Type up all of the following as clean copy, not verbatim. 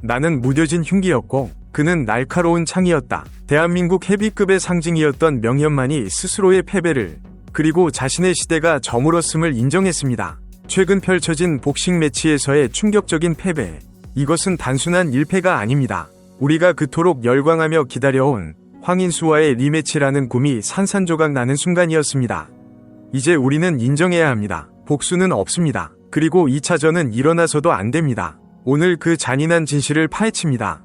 나는 무뎌진 흉기였고 그는 날카로운 창이었다. 대한민국 헤비급의 상징이었던 명현만이 스스로의 패배를 그리고 자신의 시대가 저물었음을 인정했습니다. 최근 펼쳐진 복싱 매치에서의 충격적인 패배. 이것은 단순한 일패가 아닙니다. 우리가 그토록 열광하며 기다려온 황인수와의 리매치라는 꿈이 산산조각 나는 순간이었습니다. 이제 우리는 인정해야 합니다. 복수는 없습니다. 그리고 2차전은 일어나서도 안 됩니다. 오늘 그 잔인한 진실을 파헤칩니다.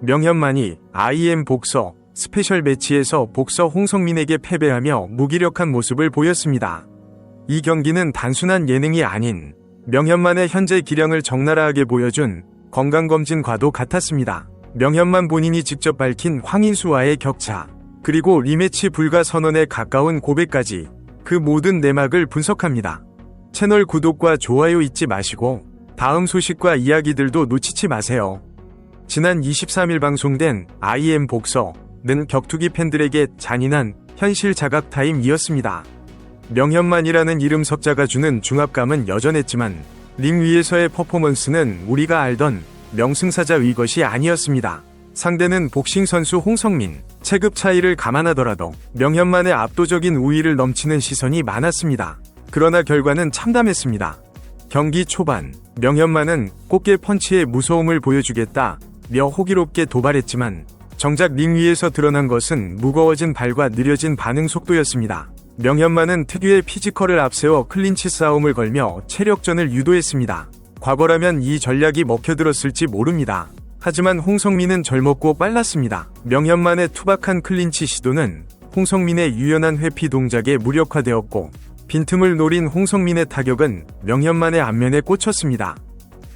명현만이 IM 복서 스페셜 매치에서 복서 홍성민에게 패배하며 무기력한 모습을 보였습니다. 이 경기는 단순한 예능이 아닌 명현만의 현재 기량을 적나라하게 보여준 건강검진과도 같았습니다. 명현만 본인이 직접 밝힌 황인수와의 격차, 그리고 리매치 불가 선언에 가까운 고백까지 그 모든 내막을 분석합니다. 채널 구독과 좋아요 잊지 마시고 다음 소식과 이야기들도 놓치지 마세요. 지난 23일 방송된 IM 복서는 격투기 팬들에게 잔인한 현실 자각 타임이었습니다. 명현만이라는 이름 석자가 주는 중압감은 여전했지만 링 위에서의 퍼포먼스는 우리가 알던 명승사자의 것이 아니었습니다. 상대는 복싱 선수 홍성민. 체급 차이를 감안하더라도 명현만의 압도적인 우위를 넘치는 시선이 많았습니다. 그러나 결과는 참담했습니다. 경기 초반 명현만은 꽃게 펀치의 무서움을 보여주겠다며 호기롭게 도발했지만 정작 링 위에서 드러난 것은 무거워진 발과 느려진 반응 속도였습니다. 명현만은 특유의 피지컬을 앞세워 클린치 싸움을 걸며 체력전을 유도했습니다. 과거라면 이 전략이 먹혀들었을지 모릅니다. 하지만 홍성민은 젊었고 빨랐습니다. 명현만의 투박한 클린치 시도는 홍성민의 유연한 회피 동작에 무력화되었고 빈틈을 노린 홍성민의 타격은 명현만의 안면에 꽂혔습니다.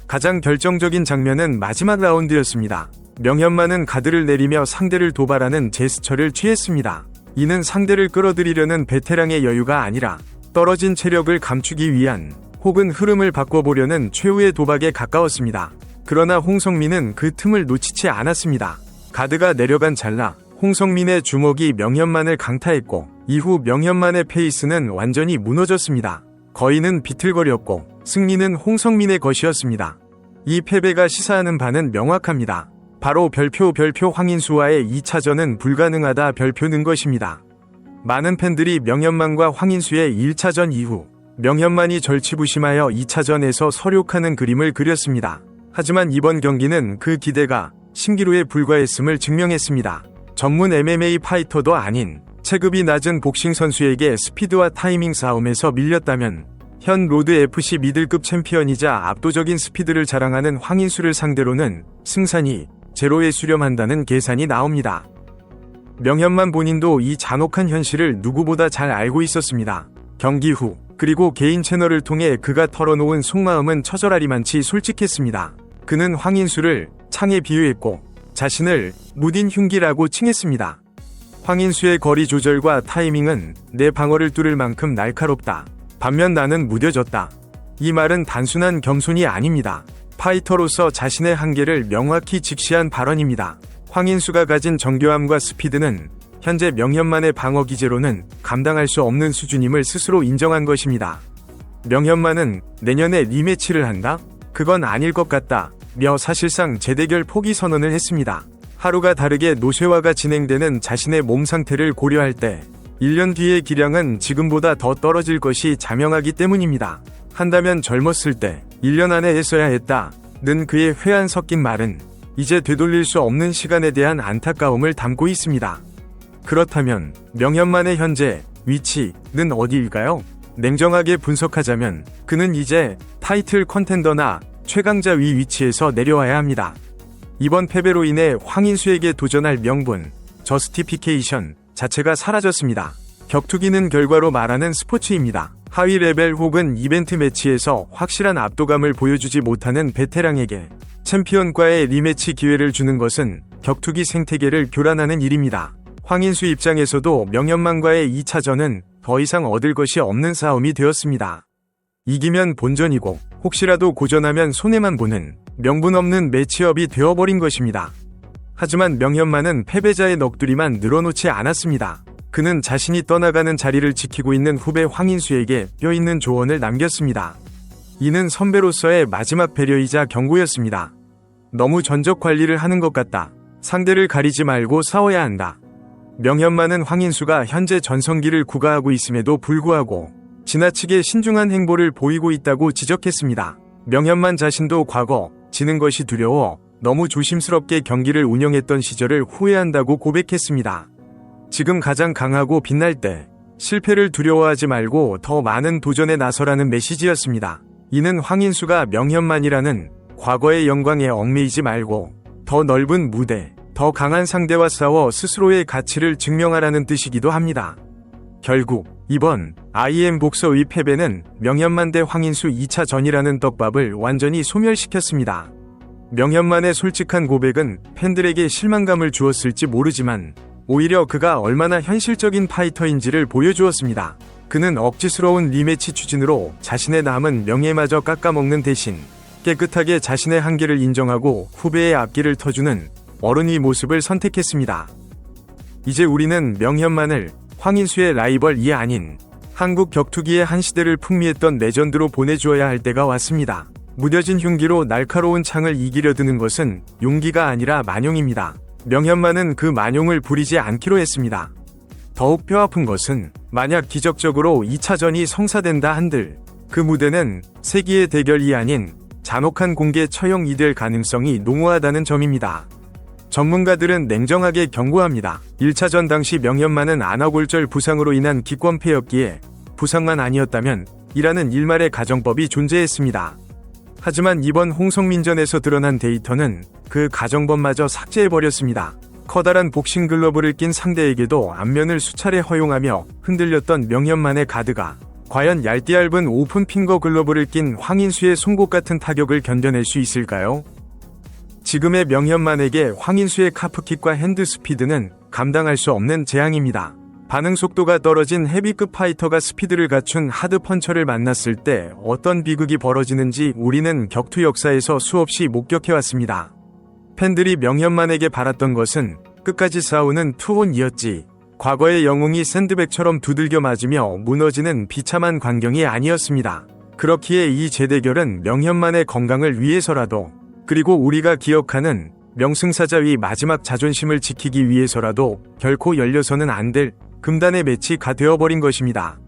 가장 결정적인 장면은 마지막 라운드였습니다. 명현만은 가드를 내리며 상대를 도발하는 제스처를 취했습니다. 이는 상대를 끌어들이려는 베테랑의 여유가 아니라 떨어진 체력을 감추기 위한 혹은 흐름을 바꿔보려는 최후의 도박에 가까웠습니다. 그러나 홍성민은 그 틈을 놓치지 않았습니다. 가드가 내려간 찰나 홍성민의 주먹이 명현만을 강타했고 이후 명현만의 페이스는 완전히 무너졌습니다. 거인은 비틀거렸고 승리는 홍성민의 것이었습니다. 이 패배가 시사하는 바는 명확합니다. 바로 별표 황인수와의 2차전은 불가능하다 별표는 것입니다. 많은 팬들이 명현만과 황인수의 1차전 이후 명현만이 절치부심하여 2차전에서 서욕하는 그림을 그렸습니다. 하지만 이번 경기는 그 기대가 신기루에 불과했음을 증명했습니다. 전문 MMA 파이터도 아닌 체급이 낮은 복싱 선수에게 스피드와 타이밍 싸움에서 밀렸다면 현 로드 FC 미들급 챔피언이자 압도적인 스피드를 자랑하는 황인수를 상대로는 승산이 제로에 수렴한다는 계산이 나옵니다. 명현만 본인도 이 잔혹한 현실을 누구보다 잘 알고 있었습니다. 경기 후 그리고 개인 채널을 통해 그가 털어놓은 속마음은 처절하리만치 솔직했습니다. 그는 황인수를 창에 비유했고 자신을 무딘 흉기라고 칭했습니다. 황인수의 거리 조절과 타이밍은 내 방어를 뚫을 만큼 날카롭다. 반면 나는 무뎌졌다. 이 말은 단순한 겸손이 아닙니다. 파이터로서 자신의 한계를 명확히 직시한 발언입니다. 황인수가 가진 정교함과 스피드는 현재 명현만의 방어 기제로는 감당할 수 없는 수준임을 스스로 인정한 것입니다. 명현만은 내년에 리매치를 한다? 그건 아닐 것 같다. 며 사실상 재대결 포기 선언을 했습니다. 하루가 다르게 노쇠화가 진행되는 자신의 몸 상태를 고려할 때 1년 뒤의 기량은 지금보다 더 떨어질 것이 자명하기 때문입니다. 한다면 젊었을 때 1년 안에 했어야 했다는 그의 회한 섞인 말은 이제 되돌릴 수 없는 시간에 대한 안타까움을 담고 있습니다. 그렇다면 명현만의 현재 위치는 어디일까요? 냉정하게 분석하자면 그는 이제 타이틀 컨텐더나 최강자 위치에서 내려와야 합니다. 이번 패배로 인해 황인수에게 도전할 명분, 저스티피케이션 자체가 사라졌습니다. 격투기는 결과로 말하는 스포츠입니다. 하위 레벨 혹은 이벤트 매치에서 확실한 압도감을 보여주지 못하는 베테랑에게 챔피언과의 리매치 기회를 주는 것은 격투기 생태계를 교란하는 일입니다. 황인수 입장에서도 명현만과의 2차전은 더 이상 얻을 것이 없는 싸움이 되었습니다. 이기면 본전이고 혹시라도 고전하면 손해만 보는 명분 없는 매치업이 되어버린 것입니다. 하지만 명현만은 패배자의 넋두리만 늘어놓지 않았습니다. 그는 자신이 떠나가는 자리를 지키고 있는 후배 황인수에게 뼈있는 조언을 남겼습니다. 이는 선배로서의 마지막 배려이자 경고였습니다. 너무 전적 관리를 하는 것 같다. 상대를 가리지 말고 싸워야 한다. 명현만은 황인수가 현재 전성기를 구가하고 있음에도 불구하고 지나치게 신중한 행보를 보이고 있다고 지적했습니다. 명현만 자신도 과거 지는 것이 두려워 너무 조심스럽게 경기를 운영했던 시절을 후회한다고 고백했습니다. 지금 가장 강하고 빛날 때 실패를 두려워하지 말고 더 많은 도전에 나서라는 메시지였습니다. 이는 황인수가 명현만이라는 과거의 영광에 얽매이지 말고 더 넓은 무대, 더 강한 상대와 싸워 스스로의 가치를 증명하라는 뜻이기도 합니다. 결국 이번 IM 복서의 패배는 명현만 대 황인수 2차 전이라는 떡밥을 완전히 소멸시켰습니다. 명현만의 솔직한 고백은 팬들에게 실망감을 주었을지 모르지만 오히려 그가 얼마나 현실적인 파이터인지를 보여주었습니다. 그는 억지스러운 리매치 추진으로 자신의 남은 명예마저 깎아먹는 대신 깨끗하게 자신의 한계를 인정하고 후배의 앞길을 터주는 어른의 모습을 선택했습니다. 이제 우리는 명현만을 황인수의 라이벌이 아닌 한국 격투기의 한 시대를 풍미했던 레전드로 보내주어야 할 때가 왔습니다. 무뎌진 흉기로 날카로운 창을 이기려 드는 것은 용기가 아니라 만용입니다. 명현만은 그 만용을 부리지 않기로 했습니다. 더욱 뼈아픈 것은 만약 기적적으로 2차전이 성사된다 한들 그 무대는 세기의 대결이 아닌 잔혹한 공개 처형이 될 가능성이 농후하다는 점입니다. 전문가들은 냉정하게 경고합니다. 1차전 당시 명현만은 안아골절 부상으로 인한 기권패였기에 부상만 아니었다면 이라는 일말의 가정법이 존재했습니다. 하지만 이번 홍성민전에서 드러난 데이터는 그 가정법마저 삭제해버렸습니다. 커다란 복싱 글러브를 낀 상대에게도 안면을 수차례 허용하며 흔들렸던 명현만의 가드가 과연 얇디얇은 오픈 핑거 글러브를 낀 황인수의 송곳 같은 타격을 견뎌낼 수 있을까요? 지금의 명현만에게 황인수의 카프킥과 핸드 스피드는 감당할 수 없는 재앙입니다. 반응 속도가 떨어진 헤비급 파이터가 스피드를 갖춘 하드 펀처를 만났을 때 어떤 비극이 벌어지는지 우리는 격투 역사에서 수없이 목격해왔습니다. 팬들이 명현만에게 바랐던 것은 끝까지 싸우는 투혼이었지, 과거의 영웅이 샌드백처럼 두들겨 맞으며 무너지는 비참한 광경이 아니었습니다. 그렇기에 이 재대결은 명현만의 건강을 위해서라도, 그리고 우리가 기억하는 명승사자의 마지막 자존심을 지키기 위해서라도 결코 열려서는 안 될 금단의 매치가 되어버린 것입니다.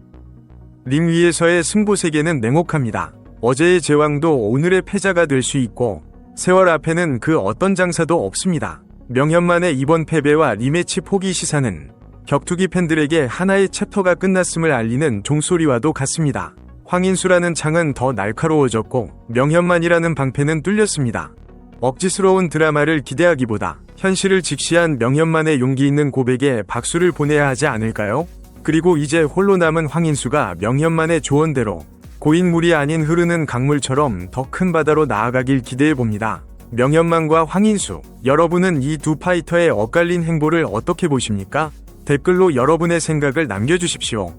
링 위에서의 승부 세계는 냉혹합니다. 어제의 제왕도 오늘의 패자가 될 수 있고 세월 앞에는 그 어떤 장사도 없습니다. 명현만의 이번 패배와 리매치 포기 시사는 격투기 팬들에게 하나의 챕터가 끝났음을 알리는 종소리와도 같습니다. 황인수라는 창은 더 날카로워졌고 명현만이라는 방패는 뚫렸습니다. 억지스러운 드라마를 기대하기보다 현실을 직시한 명현만의 용기 있는 고백에 박수를 보내야 하지 않을까요? 그리고 이제 홀로 남은 황인수가 명현만의 조언대로 고인물이 아닌 흐르는 강물처럼 더 큰 바다로 나아가길 기대해봅니다. 명현만과 황인수, 여러분은 이 두 파이터의 엇갈린 행보를 어떻게 보십니까? 댓글로 여러분의 생각을 남겨주십시오.